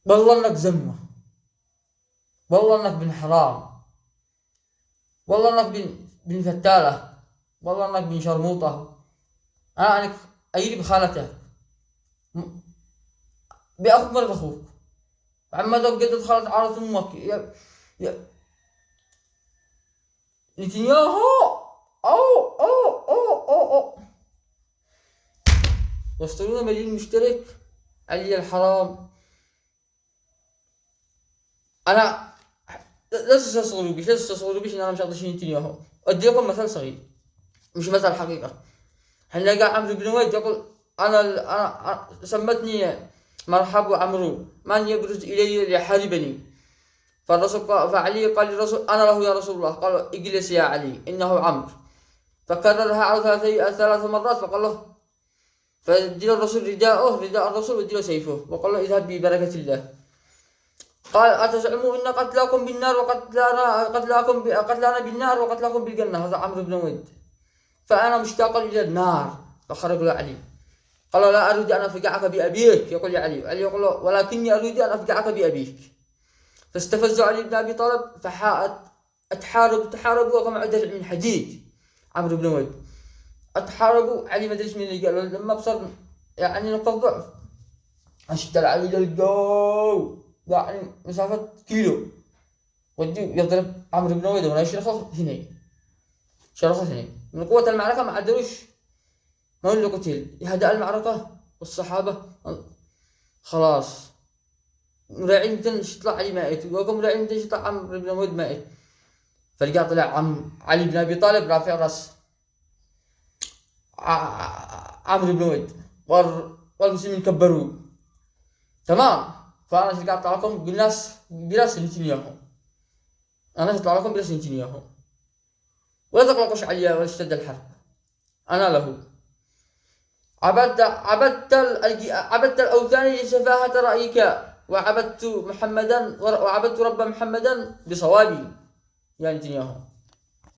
والله انك زمه، والله انك بن حرام، والله انك بن فتالة، والله انك بن شرموطة. انا انك اجري بخالتك، باخوك مرة اخوك، عمتك قدت خالة عارة امك يا نتنياهو. أو يشترون مليون مشترك. علي الحرام. أنا لا تستصغروا بيش، لا تستصغروا بيش إن أنا مش أعطي نتنياهو. أدي لكم مثل صغير، مش مثل حقيقة. حين لقى عمرو بن ويد يقول أنا سمتني مرحب عمرو، من يبرز إلي ليحاربني. فالرسول فعلي قال للرسول أنا له يا رسول الله. قال اجلس يا علي إنه عمرو. فكررها على 3 مرات. فقال له، فادى الرسول رداء الرسول وادى سيفه وقال له اذهب ببركة الله. قال أتزعموا إن قتلاكم بالنار قتلانا بالنار وقتلاكم بالجنة. هذا عمرو بن ود. فأنا مشتاق إلى النار. فخرج له علي قال لا أريد أن أفجعك بأبيك. يقول لي علي يقول له ولكني أريد أن أفجعك بأبيك. فاستفز علي بن أبي طالب تحاربوا وكما عدد من حديد. عمرو بن ود اتحاربوا. علي ما ادري ايش من اللي قالوا لما بصر يعني نقطة ضعف. اشتغل علي للجو يعني مسافة كيلو، ودي يضرب عمرو بن ويد ولا شرخه اثنين من قوة المعركة. ما عدروش، ما هو اللي قتل. هدأ المعركة والصحابة خلاص مراعين متى يطلع علي مائت، وقام مراعين متى يطلع عمرو بن ويد مائت. فلقى طلع علي بن ابي طالب رافع راس عمرو بن ويد والمسلمين كبروه. تمام. فانا اطلع لكم براس نتنياهو. انا اطلع لكم براس نتنياهو ولا تقلقوش علي ولا اشتد الحرب. انا له عبدت الاوثان لسفاهة رايك، وعبدت محمدا وعبدت رب محمدا بصوابي يا نتنياهو.